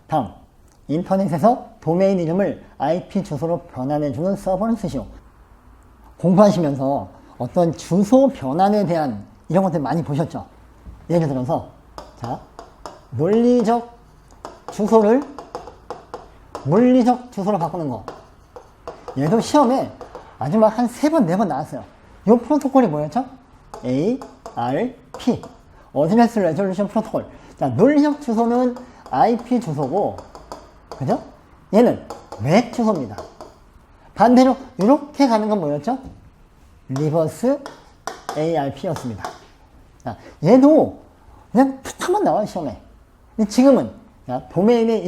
다음, 인터넷에서 도메인 이름을 IP 주소로 변환해주는 서버를 쓰시오. 공부하시면서 어떤 주소 변환에 대한 이런 것들 많이 보셨죠? 예를 들어서, 자, 논리적 주소를 물리적 주소로 바꾸는 거. 얘도 시험에 아주 막 한 3번, 4번 나왔어요. 이 프로토콜이 뭐였죠? ARP. 어드레스 레졸루션 프로토콜. 자, 논리적 주소는 IP 주소고, 그죠? 얘는 맥 주소입니다. 반대로 이렇게 가는 건 뭐였죠? 리버스 ARP였습니다. 자, 얘도 그냥 툭 한번 나와요, 시험에. 근데 지금은, 자, 도메인의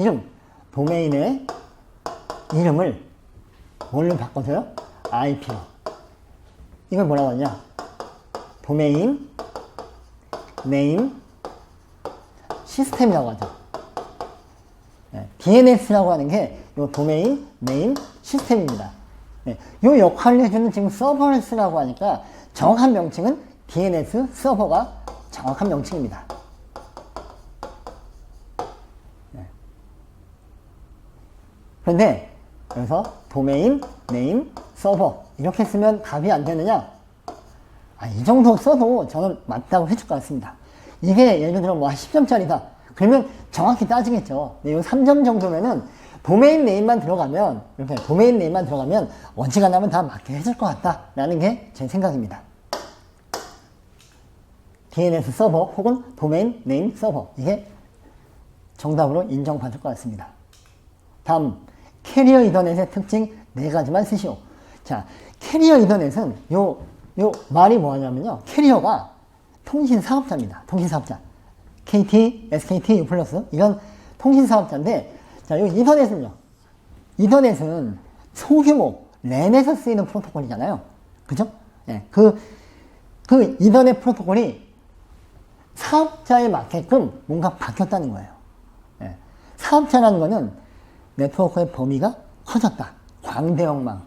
이름을 뭘로 바꿔줘요? IP로. 이걸 뭐라고 하냐? 도메인 네임 시스템이라고 하죠. DNS라고 하는 게 이 도메인 네임 시스템입니다. 이 역할을 해주는 지금 서버를 쓰라고 하니까 정확한 명칭은 DNS 서버가 정확한 명칭입니다. 그런데 여기서 도메인 네임 서버 이렇게 쓰면 답이 안 되느냐? 이 정도 써도 저는 맞다고 해줄 것 같습니다. 이게 예를 들어 뭐 10점짜리다. 그러면 정확히 따지겠죠. 이 3점 정도면은 도메인 네임만 들어가면, 이렇게 도메인 네임만 들어가면 어지간하면 다 맞게 해줄 것 같다라는 게 제 생각입니다. DNS 서버 혹은 도메인 네임 서버. 이게 정답으로 인정받을 것 같습니다. 다음, 캐리어 이더넷의 특징 4가지만 쓰시오. 자, 캐리어 이더넷은 요 말이 뭐냐면요. 캐리어가 통신사업자입니다. 통신사업자. KT, SKT, U+, 이런 통신사업자인데, 자, 요 이더넷은요. 이더넷은 소규모 랜에서 쓰이는 프로토콜이잖아요. 그죠? 예, 그 이더넷 프로토콜이 사업자에 맞게끔 뭔가 바뀌었다는 거예요. 예, 사업자라는 거는 네트워크의 범위가 커졌다. 광대역망.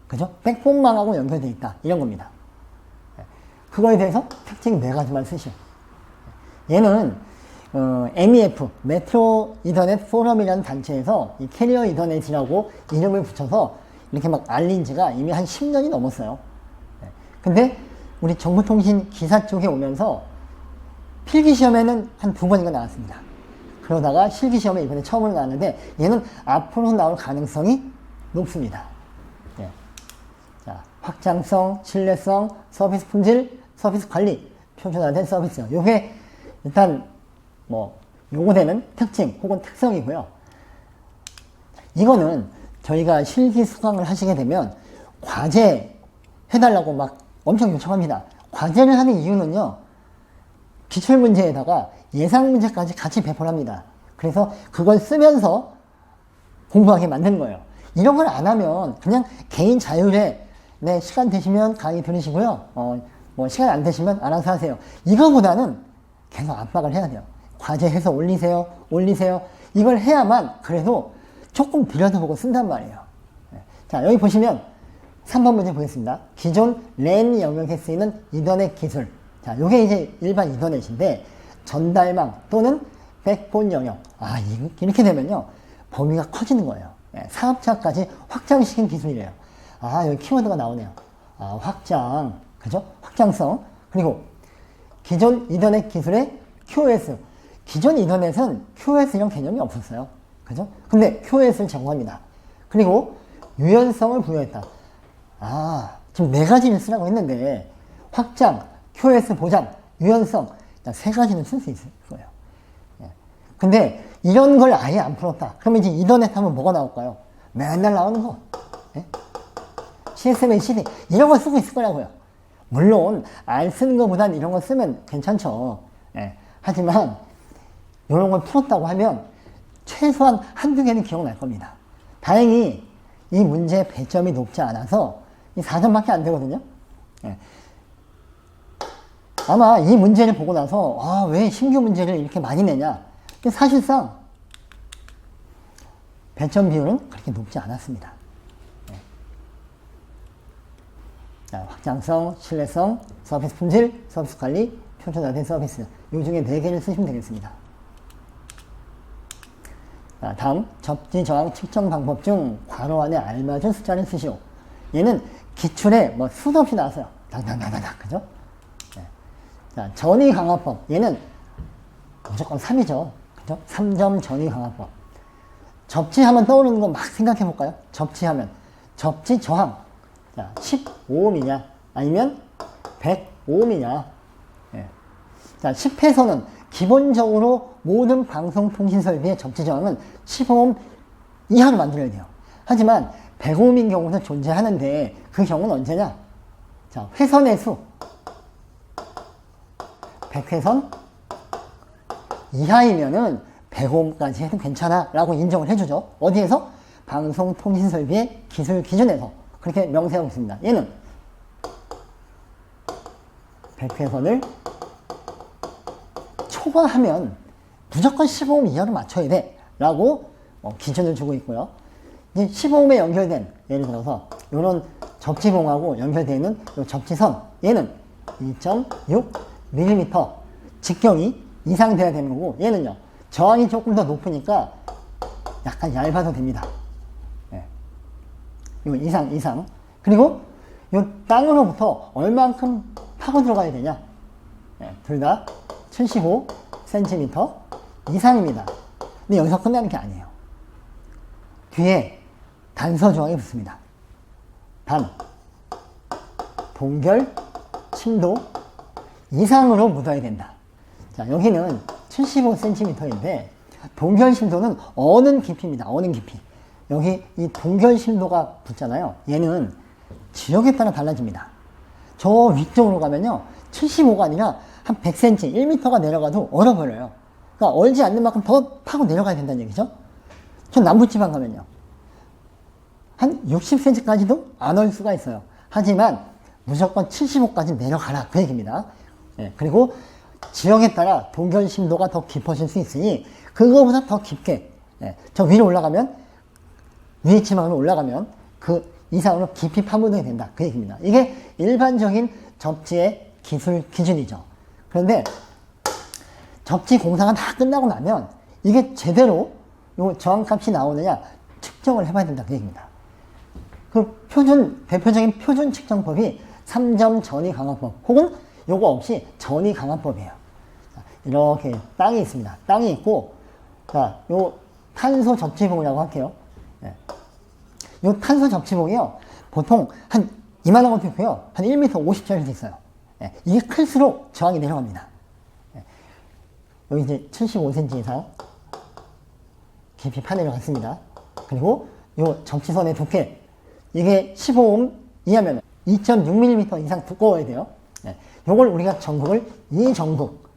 그죠? 백본망하고 연결되어 있다. 이런 겁니다. 그거에 대해서 특징 4가지만 쓰시오. 얘는 MEF, 메트로 이더넷 포럼이라는 단체에서 이 캐리어 이더넷이라고 이름을 붙여서 이렇게 막 알린 지가 이미 한 10년이 넘었어요. 근데 우리 정보통신 기사 쪽에 오면서 필기시험에는 한 2번인가 나왔습니다. 그러다가 실기시험에 이번에 처음으로 나왔는데 얘는 앞으로 나올 가능성이 높습니다. 예. 자, 확장성, 신뢰성, 서비스 품질, 서비스 관리, 표준화된 서비스. 요게 일단 요거 되는 특징 혹은 특성이고요. 이거는 저희가 실기 수강을 하시게 되면 과제 해달라고 막 엄청 요청합니다. 과제를 하는 이유는요. 기출문제에다가 예상문제까지 같이 배포를 합니다. 그래서 그걸 쓰면서 공부하게 만든 거예요. 이런 걸 안 하면 그냥 개인 자율에 네, 시간 되시면 강의 들으시고요. 시간 안 되시면 알아서 하세요. 이거보다는 계속 압박을 해야 돼요. 과제해서 올리세요. 이걸 해야만 그래도 조금 들여다보고 쓴단 말이에요. 자, 여기 보시면 3번 문제 보겠습니다. 기존 랜 영역에 쓰이는 이더넷 기술. 자, 요게 이제 일반 이더넷인데 전달망 또는 백본 영역. 이렇게 되면요. 범위가 커지는 거예요. 사업자까지 확장시킨 기술이래요. 여기 키워드가 나오네요. 확장. 그죠? 확장성. 그리고 기존 이더넷 기술의 QoS. 기존 이더넷은 QoS 이런 개념이 없었어요. 그죠? 근데 QoS를 제공합니다. 그리고 유연성을 부여했다. 지금 4가지를 쓰라고 했는데 확장, QoS 보장, 유연성 3가지는 쓸 수 있을 거예요. 근데 이런 걸 아예 안 풀었다. 그러면 이제 이더넷 하면 뭐가 나올까요? 맨날 나오는 거. CSMA, CD 이런 거 쓰고 있을 거라고요. 물론 안 쓰는 것보단 이런 거 쓰면 괜찮죠. 하지만 이런 걸 풀었다고 하면 최소한 한두 개는 기억날 겁니다. 다행히 이 문제 배점이 높지 않아서 이 4점밖에 안 되거든요. 아마 이 문제를 보고 나서 왜 신규 문제를 이렇게 많이 내냐. 사실상 배점 비율은 그렇게 높지 않았습니다. 자, 확장성, 신뢰성, 서비스 품질, 서비스 관리, 표준화된 서비스. 이 중에 4개를 쓰시면 되겠습니다. 자, 다음 접지 저항 측정 방법 중 괄호 안에 알맞은 숫자를 쓰시오. 얘는 기출에 뭐 수도 없이 나왔어요. 당당당당당, 그죠? 네. 자, 전위강화법. 얘는 무조건 3이죠. 그죠? 3점 전위강화법. 접지하면 떠오르는 거 막 생각해 볼까요? 접지하면. 접지 저항. 자, 15ohm이냐? 아니면 105ohm이냐? 예. 자, 10회선은 기본적으로 모든 방송통신 설비의 접지 저항은 15ohm 이하로 만들어야 돼요. 하지만 105ohm인 경우도 존재하는데 그 경우는 언제냐? 자, 회선의 수 100회선 이하이면은 100ohm까지 해도 괜찮아 라고 인정을 해주죠. 어디에서? 방송통신설비의 기술 기준에서 그렇게 명세하고 있습니다. 얘는 100회선을 초과하면 무조건 15ohm 이하로 맞춰야 돼 라고 기준을 주고 있고요. 이제 15ohm에 연결된, 예를 들어서 이런 접지봉하고 연결되어 있는 이 접지선, 얘는 2.6mm 직경이 이상 돼야 되는 거고, 얘는요 저항이 조금 더 높으니까 약간 얇아도 됩니다. 예. 요 이상. 그리고 요 땅으로부터 얼만큼 파고 들어가야 되냐? 예, 둘 다 75cm 이상입니다. 근데 여기서 끝나는 게 아니에요. 뒤에 단서 조항이 붙습니다. 단, 동결 심도 이상으로 묻어야 된다. 자, 여기는 75cm인데 동결 심도는 어는 깊이입니다. 어는 깊이. 여기 이 동결 심도가 붙잖아요. 얘는 지역에 따라 달라집니다. 저 위쪽으로 가면요 75가 아니라 한 100cm, 1m가 내려가도 얼어버려요. 그러니까 얼지 않는 만큼 더 파고 내려가야 된다는 얘기죠. 저 남부지방 가면요 한 60cm까지도 안 얼 수가 있어요. 하지만 무조건 75까지 내려가라 그 얘기입니다. 예, 그리고 지역에 따라 동결 심도가 더 깊어질 수 있으니 그거보다 더 깊게, 예, 저 위로 올라가면, 위에 지방으로 올라가면 그 이상으로 깊이 파묻어야 된다 그 얘기입니다. 이게 일반적인 접지의 기술 기준이죠. 그런데 접지 공사가 다 끝나고 나면 이게 제대로 요 저항값이 나오느냐 측정을 해봐야 된다 그 얘기입니다. 그 대표적인 표준 측정법이 3점 전위강화법 혹은 요거 없이 전위강화법이에요. 이렇게 땅이 있습니다. 땅이 있고, 자, 요 탄소 접지봉이라고 할게요. 예. 요 탄소 접지봉이요, 보통 한 이만한 것도 있고요, 한 1m 50짜리도 있어요. 예. 이게 클수록 저항이 내려갑니다. 예. 여기 이제 75cm 이상 깊이 파내려갔습니다. 그리고 요 접지선의 두께, 이게 15ohm 이하면 2.6mm 이상 두꺼워야 돼요. 네. 요걸 우리가 전극을 이전극,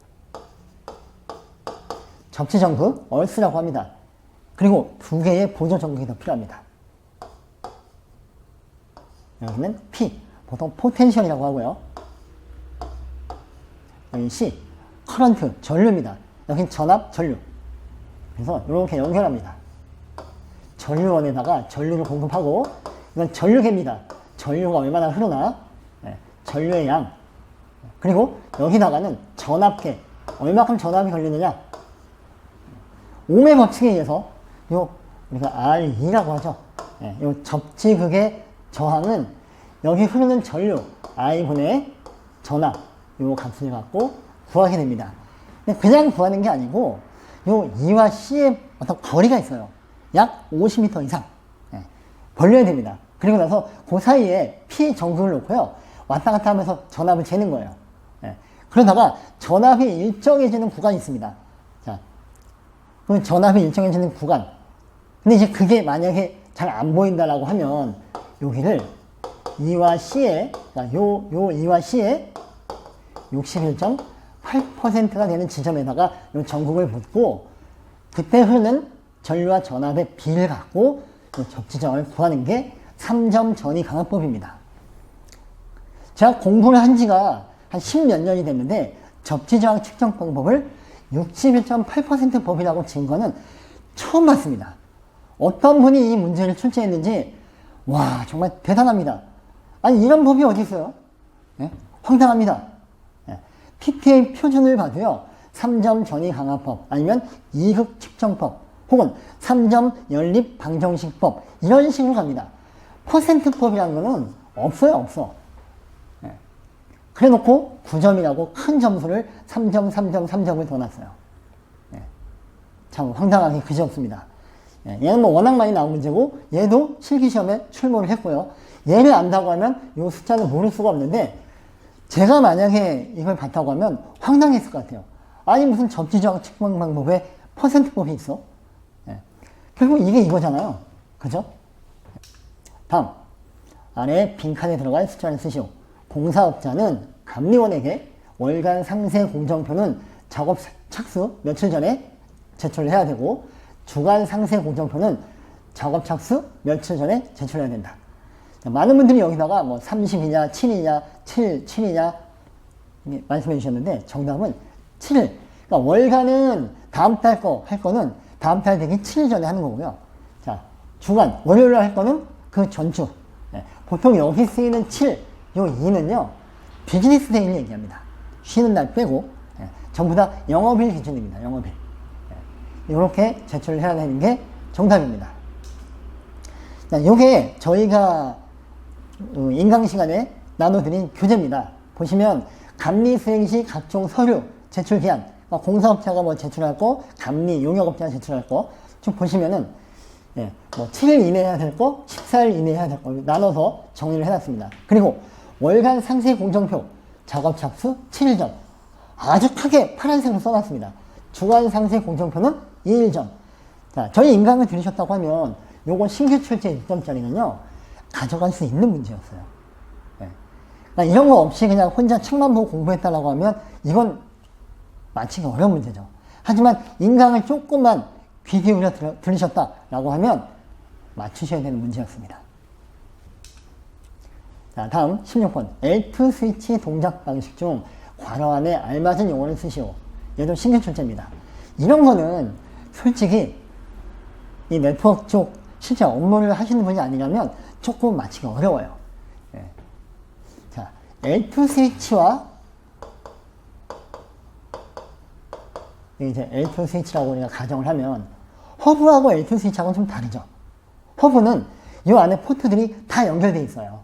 접지전극, 얼스라고 합니다. 그리고 두 개의 보조 전극이 더 필요합니다. 여기는 P, 보통 포텐셜이라고 하고요. 여기 C, 커런트, 전류입니다. 여긴 전압, 전류. 그래서 이렇게 연결합니다. 전류원에다가 전류를 공급하고, 이건 전류계입니다. 전류가 얼마나 흐르나, 네, 전류의 양. 그리고 여기다가는 전압계, 얼마큼 전압이 걸리느냐. 옴의 법칙에 의해서 요 우리가 RE라고 하죠. 네, 요 접지극의 저항은 여기 흐르는 전류 I분의 전압, 요 값을 갖고 구하게 됩니다. 근데 그냥 구하는 게 아니고 요 E와 C의 어떤 거리가 있어요. 약 50m 이상 벌려야 됩니다. 그리고 나서 그 사이에 P 전극을 놓고요, 왔다 갔다 하면서 전압을 재는 거예요. 그러다가 전압이 일정해지는 구간이 있습니다. 자, 그럼 전압이 일정해지는 구간. 근데 이제 그게 만약에 잘 안 보인다라고 하면 여기를 E와 C의, 그러니까 요 E와 C의 61.8%가 되는 지점에다가 요 전극을 붓고 그때 흐르는 전류와 전압의 비를 갖고 접지저항을 구하는 게 3점 전위강화법입니다. 제가 공부를 한 지가 한 10몇 년이 됐는데 접지저항 측정 방법을 61.8% 법이라고 진 거는 처음 봤습니다. 어떤 분이 이 문제를 출제했는지 와 정말 대단합니다. 아니 이런 법이 어디 있어요? 네? 황당합니다. 네. PTA 표준을 봐도요 3점 전위강화법 아니면 2극 측정법 혹은 3점 연립 방정식법 이런 식으로 갑니다. 퍼센트법이라는 거는 없어요. 없어. 예. 그래 놓고 9점이라고 큰 점수를 3점, 3점, 3점을 더 놨어요. 예. 참 황당하게 그지없습니다. 예. 얘는 뭐 워낙 많이 나온 문제고 얘도 실기시험에 출몰을 했고요. 얘를 안다고 하면 이 숫자는 모를 수가 없는데 제가 만약에 이걸 봤다고 하면 황당했을 것 같아요. 아니 무슨 접지적 측정 방법에 퍼센트법이 있어? 예. 결국 이게 이거잖아요. 그죠? 다음 아래 빈칸에 들어갈 숫자를 쓰시오. 공사업자는 감리원에게 월간 상세 공정표는 작업 착수 며칠 전에 제출해야 되고 주간 상세 공정표는 작업 착수 며칠 전에 제출해야 된다. 자, 많은 분들이 여기다가 뭐 30이냐 7이냐 7이냐 말씀해 주셨는데 정답은 7일. 그러니까 월간은 다음 달 거 할 거는 다음 달 되기 7일 전에 하는 거고요. 자, 주간 월요일에 할 거는 그 전주. 예, 보통 여기 쓰이는 7, 요 2는요 비즈니스 데이를 얘기합니다. 쉬는 날 빼고 예, 전부 다 영업일 기준입니다. 영업일. 예, 이렇게 제출을 해야 되는 게 정답입니다. 자, 요게 저희가 인강 시간에 나눠드린 교재입니다. 보시면 감리 수행 시 각종 서류 제출 기한, 공사업자가 뭐 제출할 거, 감리 용역업자가 제출할 거 쭉 보시면은 예, 뭐 7일 이내에 해야 될 거, 14일 이내에 해야 될 거 나눠서 정리를 해놨습니다. 그리고 월간 상세 공정표 작업 착수 7일 전 아주 크게 파란색으로 써놨습니다. 주간 상세 공정표는 2일 전. 자, 저희 인강을 들으셨다고 하면 요거 신규 출제 6점짜리는요 가져갈 수 있는 문제였어요. 예. 그러니까 이런 거 없이 그냥 혼자 책만 보고 공부했다라고 하면 이건 맞히기 어려운 문제죠. 하지만 인강을 조금만 귀 기울여 들으셨다라고 하면 맞추셔야 되는 문제였습니다. 자, 다음 16번 L2 스위치 동작 방식 중 괄호안에 알맞은 용어를 쓰시오. 얘도 신규 출제입니다. 이런 거는 솔직히 이 네트워크 쪽 실제 업무를 하시는 분이 아니라면 조금 맞히기 어려워요. 예. 자, L2 스위치와 이제 L2 스위치라고 우리가 가정을 하면 허브하고 L2 스위치하고는 좀 다르죠. 허브는 이 안에 포트들이 다 연결되어 있어요.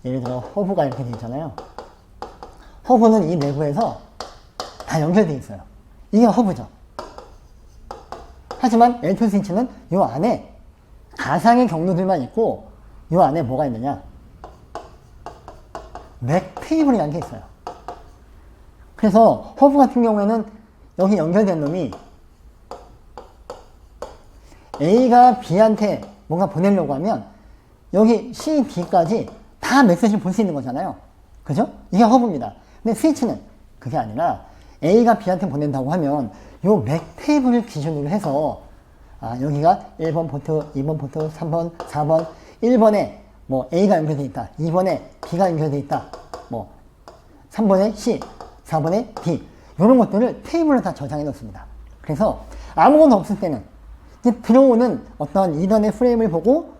예를 들어 허브가 이렇게 되어 있잖아요. 허브는 이 내부에서 다 연결되어 있어요. 이게 허브죠. 하지만 L2 스위치는 이 안에 가상의 경로들만 있고 이 안에 뭐가 있느냐? 맥 테이블이라는 게 있어요. 그래서 허브 같은 경우에는 여기 연결된 놈이 A가 B한테 뭔가 보내려고 하면 여기 C, D까지 다 메시지를 볼 수 있는 거잖아요. 그죠? 이게 허브입니다. 근데 스위치는 그게 아니라 A가 B한테 보낸다고 하면 요 맥 테이블을 기준으로 해서 여기가 1번 포트, 2번 포트, 3번, 4번, 1번에 뭐 A가 연결되어 있다. 2번에 B가 연결되어 있다. 뭐 3번에 C, 4번에 D. 이런 것들을 테이블로 다 저장해 놓습니다. 그래서 아무것도 없을 때는 이제 들어오는 어떤 이전의 프레임을 보고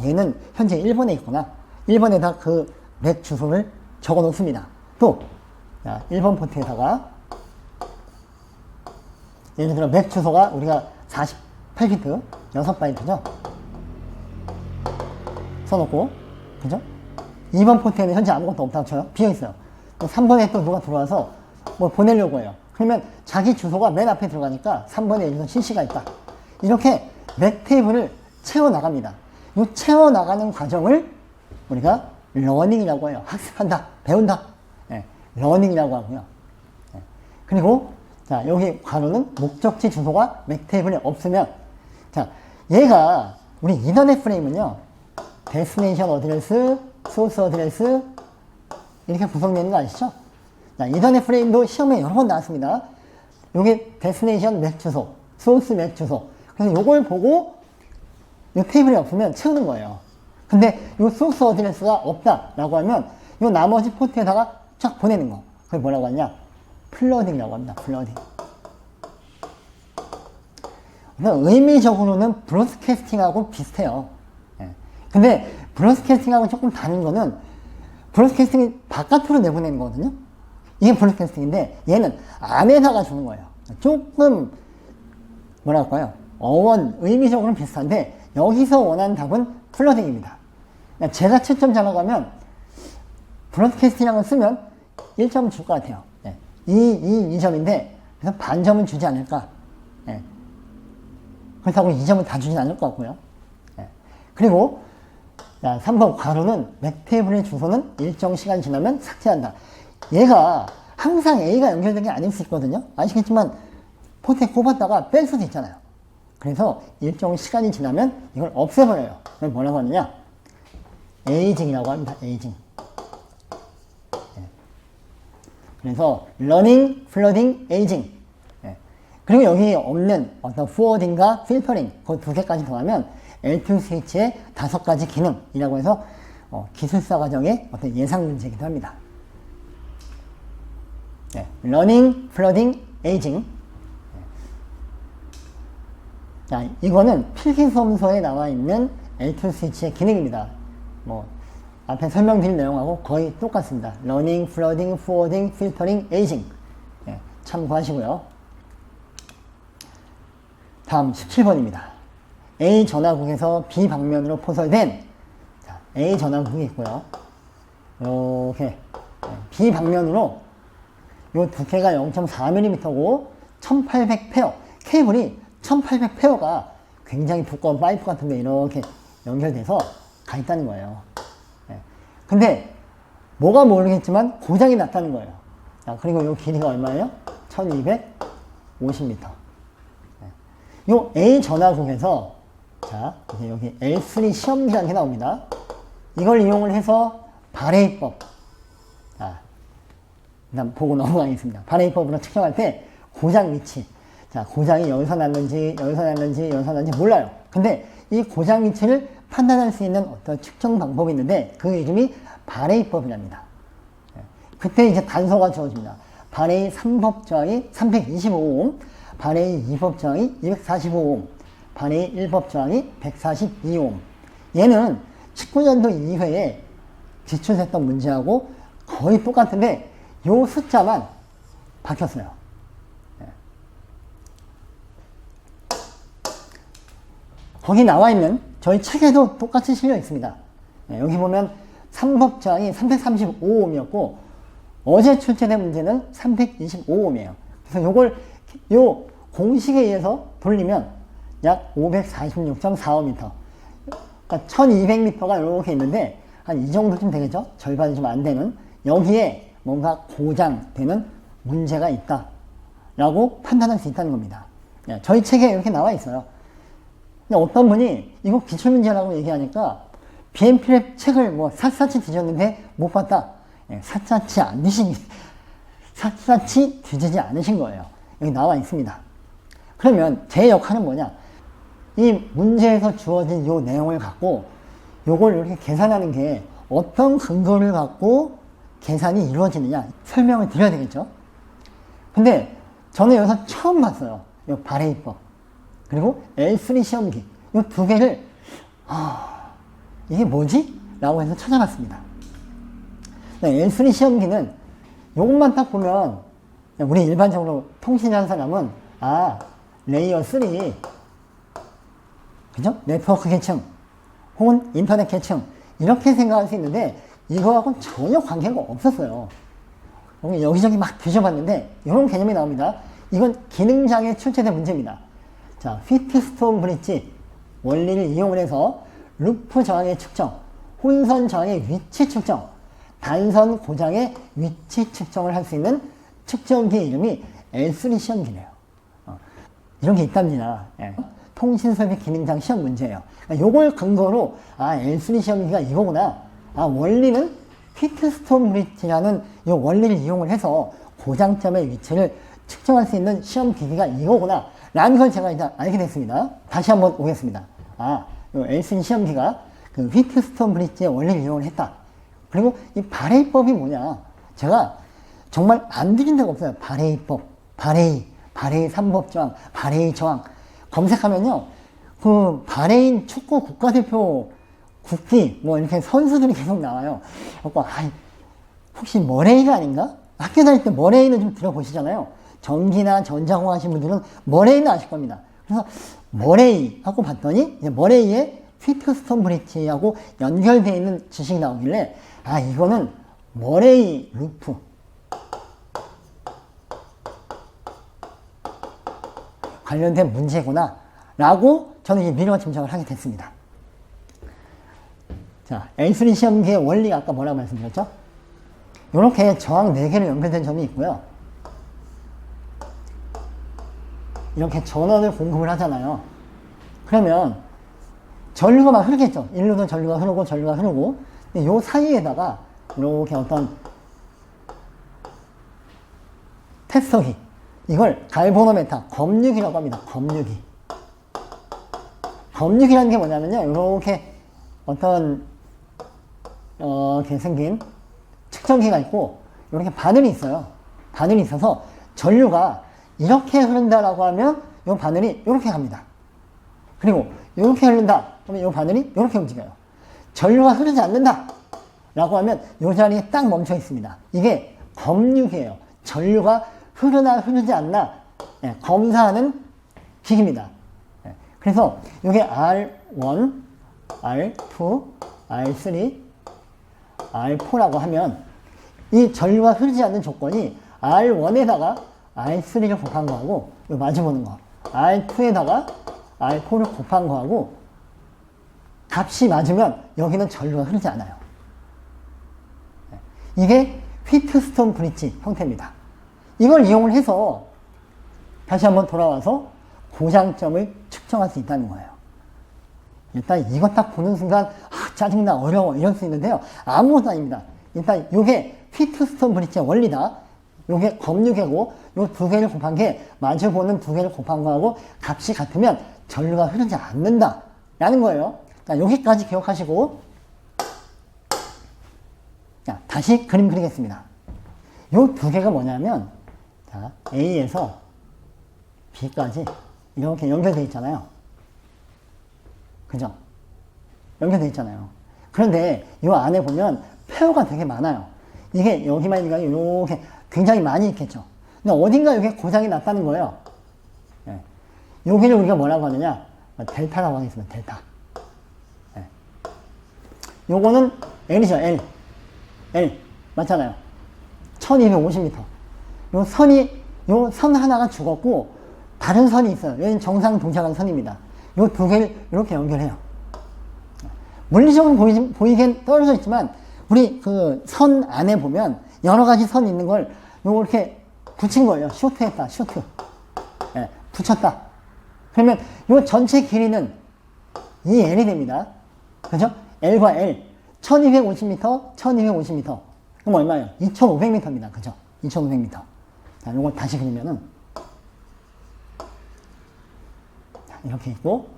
얘는 현재 1번에 있구나. 1번에다 그 맥 주소를 적어 놓습니다. 또 1번 포트에다가 예를 들어 맥 주소가 우리가 48비트 6바이트죠. 써놓고 그죠? 2번 포트에는 현재 아무것도 없다고 쳐요. 비어있어요. 3번에 또 누가 들어와서 뭘 보내려고 해요. 그러면 자기 주소가 맨 앞에 들어가니까 3번에 여기서 CC가 있다. 이렇게 맥 테이블을 채워나갑니다. 이 채워나가는 과정을 우리가 러닝이라고 해요. 학습한다, 배운다. 네, 러닝이라고 하고요. 네. 그리고 자, 여기 괄호는 목적지 주소가 맥 테이블에 없으면 자, 얘가 우리 이더넷 프레임은요. 데스티네이션 어드레스, 소스 어드레스 이렇게 구성되는 거 아시죠? 자, 이더넷 프레임도 시험에 여러 번 나왔습니다. 여기 데스티네이션 맥 주소, 소스 맥 주소. 그래서 요걸 보고 이 테이블이 없으면 채우는 거예요. 근데 이 소스 어드레스가 없다라고 하면 이 나머지 포트에다가 쫙 보내는 거. 그걸 뭐라고 하냐? 플러딩이라고 합니다. 플러딩. 그래서 의미적으로는 브로드캐스팅하고 비슷해요. 예. 근데 브로드캐스팅하고 조금 다른 거는 브로드캐스팅이 바깥으로 내보내는 거거든요. 이게 브로드캐스팅인데 얘는 안에다가 주는 거예요. 조금 뭐랄까요? 어원, 의미적으로는 비슷한데 여기서 원하는 답은 플러딩입니다. 제가 7점 잘 나가면 브로드캐스팅이라고 쓰면 1점 줄 것 같아요. 네. 2점인데 그래서 반점은 주지 않을까. 네. 그렇다고 2점은 다 주진 않을 것 같고요. 네. 그리고 3번 괄호는 맥테이블의 주소는 일정 시간 지나면 삭제한다. 얘가 항상 A가 연결된 게 아닐 수 있거든요. 아시겠지만 포트에 꼽았다가 뺄 수도 있잖아요. 그래서 일정 시간이 지나면 이걸 없애버려요. 그걸 뭐라고 하느냐? 에이징이라고 합니다. 에이징. 네. 그래서 learning, flooding, aging. 네. 그리고 여기 없는 어떤 forwarding과 filtering 그 두 개까지 더하면 L2 스위치의 5가지 기능이라고 해서 기술사 과정의 어떤 예상 문제이기도 합니다. 네. learning, flooding, aging. 자, 이거는 필기수험서에 나와 있는 L2 스위치의 기능입니다. 뭐 앞에 설명드린 내용하고 거의 똑같습니다. Learning, Flooding, Forwarding, Filtering, Aging. 네, 참고하시고요. 다음 17번입니다. A 전화국에서 B 방면으로 포설된 자, A 전화국이 있고요. 이렇게 B 방면으로 이 두께가 0.4mm고 1800페어 케이블이 1800페어가 굉장히 두꺼운 파이프 같은데 이렇게 연결돼서 가 있다는 거예요. 네. 근데 뭐가 모르겠지만 고장이 났다는 거예요. 자, 그리고 이 길이가 얼마예요? 1250m. 네. 이 A 전화국에서 자, 이제 여기 L3 시험기라는 게 나옵니다. 이걸 이용을 해서 바레이법. 자, 일단 보고 넘어가겠습니다. 바레이법으로 측정할 때 고장 위치. 자, 고장이 여기서 났는지 몰라요. 근데 이 고장 위치를 판단할 수 있는 어떤 측정 방법이 있는데 그 이름이 바레이법이랍니다. 그때 이제 단서가 주어집니다. 바레이 3법 저항이 325옴, 바레이 2법 저항이 245옴, 바레이 1법 저항이 142옴. 얘는 19년도 이후에 지출했던 문제하고 거의 똑같은데 요 숫자만 바뀌었어요. 거기 나와 있는 저희 책에도 똑같이 실려 있습니다. 네, 여기 보면 3법 저항이 335옴이었고 어제 출제된 문제는 325옴이에요. 그래서 요걸 요 공식에 의해서 돌리면 약 546.45m. 그러니까 1200m가 이렇게 있는데 한 이 정도쯤 되겠죠? 절반이 좀 안 되는 여기에 뭔가 고장되는 문제가 있다 라고 판단할 수 있다는 겁니다. 네, 저희 책에 이렇게 나와 있어요. 어떤 분이 이거 기출문제라고 얘기하니까 BMP랩 책을 뭐 샅샅이 뒤졌는데 못 봤다. 예, 샅샅이 뒤지지 않으신 거예요. 여기 나와 있습니다. 그러면 제 역할은 뭐냐? 이 문제에서 주어진 요 내용을 갖고 요걸 이렇게 계산하는 게 어떤 근거를 갖고 계산이 이루어지느냐 설명을 드려야 되겠죠. 근데 저는 여기서 처음 봤어요. 요 바레이법. 그리고 L3 시험기. 이 두 개를, 이게 뭐지? 라고 해서 찾아봤습니다. 네, L3 시험기는 이것만 딱 보면, 우리 일반적으로 통신하는 사람은, 레이어 3, 그죠? 네트워크 계층, 혹은 인터넷 계층, 이렇게 생각할 수 있는데, 이거하고는 전혀 관계가 없었어요. 여기저기 막 뒤져봤는데, 이런 개념이 나옵니다. 이건 기능장애 출제된 문제입니다. 자, 휘트스톤 브릿지 원리를 이용을 해서 루프 저항의 측정, 혼선 저항의 위치 측정, 단선 고장의 위치 측정을 할 수 있는 측정기의 이름이 L3 시험기네요. 이런 게 있답니다. 예. 통신설비 기능장 시험 문제예요. 그러니까 요걸 근거로 L3 시험기가 이거구나. 원리는 휘트스톤 브릿지라는 이 원리를 이용을 해서 고장점의 위치를 측정할 수 있는 시험 기기가 이거구나 라는 걸 제가 일단 알게 됐습니다. 다시 한번 오겠습니다. 이 L3 시험기가 그 휘트스톤 브릿지의 원리를 이용을 했다. 그리고 이 바레이법이 뭐냐? 제가 정말 안 들린 데가 없어요. 바레이법, 바레이 3법 저항, 바레이 저항. 검색하면요. 그 바레인 축구 국가대표 국기, 뭐 이렇게 선수들이 계속 나와요. 혹시 머레이가 아닌가? 학교 다닐 때 머레이는 좀 들어보시잖아요. 전기나 전자공 하신 분들은 머레이는 아실 겁니다. 그래서 머레이 하고 봤더니 이제 머레이의 휘트스톤 브릿지하고 연결되어 있는 지식이 나오길래 아 이거는 머레이 루프 관련된 문제구나 라고 저는 이제 미래와 짐작을 하게 됐습니다. 자, L3 시험기의 원리가 아까 뭐라고 말씀드렸죠? 이렇게 저항 4개로 연결된 점이 있고요. 이렇게 전원을 공급을 하잖아요. 그러면 전류가 막 흐르겠죠. 일로도 전류가 흐르고 전류가 흐르고. 근데 요 사이에다가 이렇게 어떤 테스터기, 이걸 갈보노메타, 검유기라고 합니다. 검유기. 검유기라는 게 뭐냐면요. 이렇게 어떤 이렇게 생긴 측정기가 있고 이렇게 바늘이 있어요. 바늘이 있어서 전류가 이렇게 흐른다라고 하면 이 바늘이 이렇게 갑니다. 그리고 이렇게 흐른다 그러면 이 바늘이 이렇게 움직여요. 전류가 흐르지 않는다 라고 하면 이 자리에 딱 멈춰 있습니다. 이게 검유기예요. 전류가 흐르나 흐르지 않나 검사하는 기기입니다. 그래서 이게 R1, R2, R3, R4라고 하면 이 전류가 흐르지 않는 조건이 R1에다가 R3를 곱한 거하고 마주보는 거 R2에다가 R4를 곱한 거하고 값이 맞으면 여기는 전류가 흐르지 않아요. 이게 휘트스톤 브릿지 형태입니다. 이걸 이용을 해서 다시 한번 돌아와서 고장점을 측정할 수 있다는 거예요. 일단 이거 딱 보는 순간 아, 짜증나 어려워 이럴 수 있는데요. 아무것도 아닙니다. 일단 이게 휘트스톤 브릿지의 원리다. 이게 검유계고 이 두 개를 곱한 게 마주보는 두 개를 곱한 거하고 값이 같으면 전류가 흐르지 않는다 라는 거예요. 자, 여기까지 기억하시고 자, 다시 그림 그리겠습니다. 이 두 개가 뭐냐면 자, A에서 B까지 이렇게 연결되어 있잖아요. 그죠? 연결되어 있잖아요. 그런데 이 안에 보면 페어가 되게 많아요. 이게 여기만 있는 게 아니고 이렇게 굉장히 많이 있겠죠. 근데 어딘가 여기 고장이 났다는 거예요. 예. 여기를 우리가 뭐라고 하느냐? 델타라고 하겠습니다. 델타. 예. 요거는 L이죠. L. L. 맞잖아요. 1250m. 요 선 하나가 죽었고, 다른 선이 있어요. 여기는 정상 동작한 선입니다. 요 두 개를 이렇게 연결해요. 물리적으로 보이긴 떨어져 있지만, 우리 그 선 안에 보면 여러 가지 선이 있는 걸 요거 이렇게 붙인 거예요. 쇼트했다, 쇼트. 예, 붙였다. 그러면 요 전체 길이는 이 L이 됩니다. 그죠? L과 L. 1250m, 1250m. 그럼 얼마예요? 2500m입니다. 그죠? 2500m. 자, 요걸 다시 그리면은, 자, 이렇게 있고,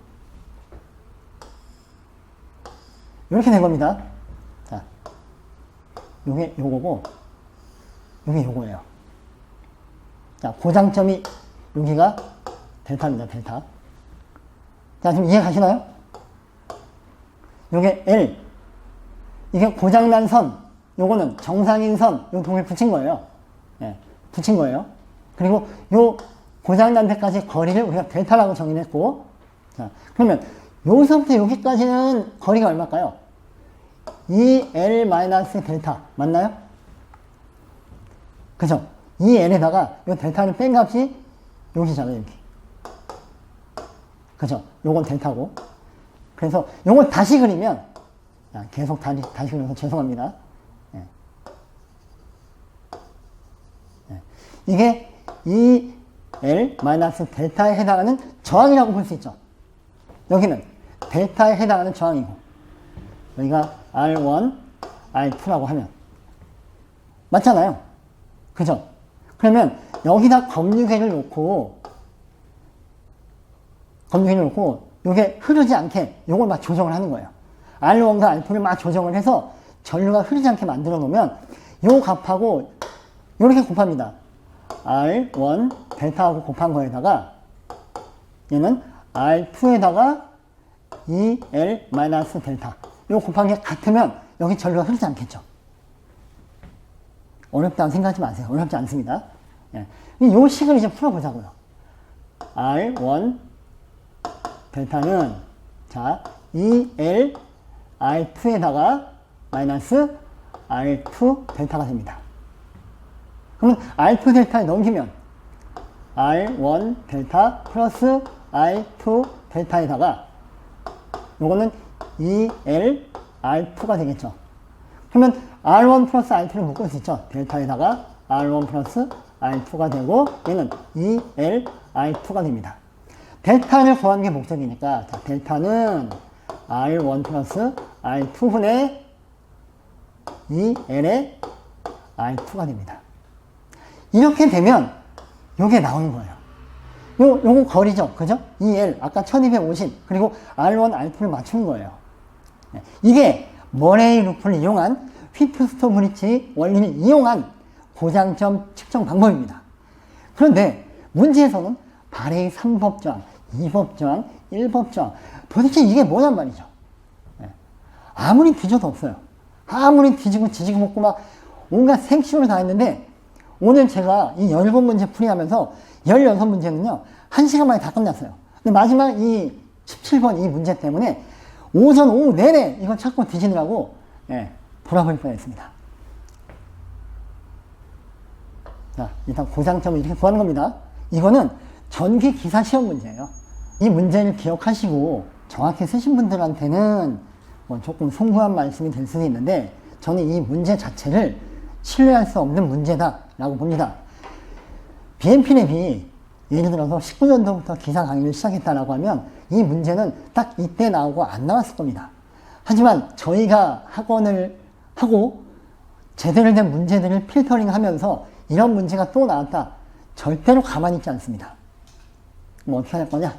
이렇게 된 겁니다. 자, 요게 요거고, 요게 요거예요. 자, 고장점이 여기가 델타입니다. 델타. 자, 지금 이해 가시나요? 요게 L. 이게 고장난 선. 요거는 정상인 선. 요 동을 붙인 거예요. 예, 붙인 거예요. 그리고 요 고장난 데까지 거리를 우리가 델타라고 정의했고, 자, 그러면 여기서부터 여기까지는 거리가 얼마일까요? 2L- 델타. 맞나요? 그죠? 2L에다가 요 델타를 뺀 값이 여기잖아요, 여기. 그죠? 요건 델타고. 그래서 요걸 다시 그리면, 자, 계속 다시 그려서 죄송합니다. 예. 예. 이게 2L- 델타에 해당하는 저항이라고 볼 수 있죠. 여기는 델타에 해당하는 저항이고, 여기가 R1, R2라고 하면. 맞잖아요. 그죠? 그러면 여기다 검유계를 놓고, 요게 흐르지 않게 요걸 막 조정을 하는 거예요. R1과 R2를 막 조정을 해서 전류가 흐르지 않게 만들어 놓으면 요 값하고 요렇게 곱합니다. R1 델타하고 곱한 거에다가 얘는 R2에다가 2L- 델타 요 곱한 게 같으면 여기 전류가 흐르지 않겠죠. 어렵다고 생각하지 마세요. 어렵지 않습니다. 예. 요 식을 이제 풀어보자고요. R1, 델타는 자, 2L R2에다가 마이너스 R2 델타가 됩니다. 그러면 R2 델타에 넘기면 R1 델타 플러스 R2 델타에다가 요거는 2L R2가 되겠죠. 그러면 R1 플러스 R2를 묶을 수 있죠. 델타에다가 R1 플러스 R2가 되고 얘는 2L R2가 됩니다. 델타를 구하는 게 목적이니까 자, 델타는 R1 플러스 R2분의 2L의 R2가 됩니다. 이렇게 되면 요게 나오는 거예요. 요거 거리죠. 그죠? 2L, 아까 1250, 그리고 R1, R2를 맞추는 거예요. 이게 머레이 루프를 이용한 휘트스톤 브릿지 원리를 이용한 고장점 측정 방법입니다. 그런데 문제에서는 바레이 3법 저항, 2법 저항, 1법 저항, 도대체 이게 뭐냔 말이죠. 아무리 뒤져도 없어요. 아무리 뒤지고 지지고 먹고 막 온갖 생시를 다 했는데 오늘 제가 이 17문제 풀이하면서 16문제는요 1시간 만에 다 끝났어요. 근데 마지막 이 17번 이 문제 때문에 오전 오후 내내 이거 찾고 뒤지느라고 돌아버릴 뻔했습니다. 자, 일단 고장점을 이렇게 구하는 겁니다. 이거는 전기 기사 시험 문제예요. 이 문제를 기억하시고 정확히 쓰신 분들한테는 뭐 조금 송구한 말씀이 될 수도 있는데 저는 이 문제 자체를 신뢰할 수 없는 문제다라고 봅니다. BMP랩이 예를 들어서 19년도부터 기사 강의를 시작했다라고 하면 이 문제는 딱 이때 나오고 안 나왔을 겁니다. 하지만 저희가 학원을 하고 제대로 된 문제들을 필터링 하면서 이런 문제가 또 나왔다. 절대로 가만히 있지 않습니다. 뭐 어떻게 할 거냐?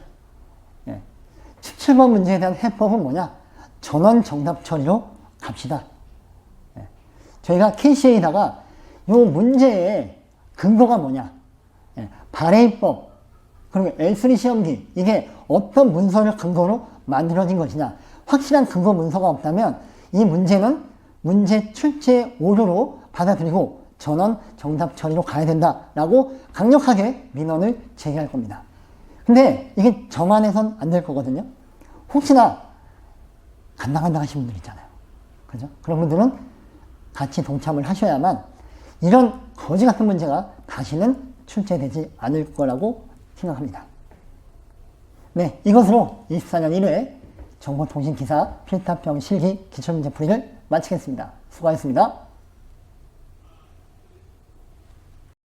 17번 문제에 대한 해법은 뭐냐? 전원 정답 처리로 갑시다. 저희가 KCA에다가 이 문제의 근거가 뭐냐? 바레이법, 그리고 L3 시험기, 이게 어떤 문서를 근거로 만들어진 것이냐? 확실한 근거 문서가 없다면 이 문제는 문제 출제 오류로 받아들이고 전원 정답 처리로 가야 된다라고 강력하게 민원을 제기할 겁니다. 근데 이게 저만 해선 안 될 거거든요. 혹시나 간당간당 하신 분들 있잖아요. 그죠? 그런 분들은 같이 동참을 하셔야만 이런 거지 같은 문제가 다시는 출제되지 않을 거라고 생각합니다. 네, 이것으로 24년 1회 정보통신기사 필탑형 실기 기출문제 풀이를 마치겠습니다. 수고하셨습니다.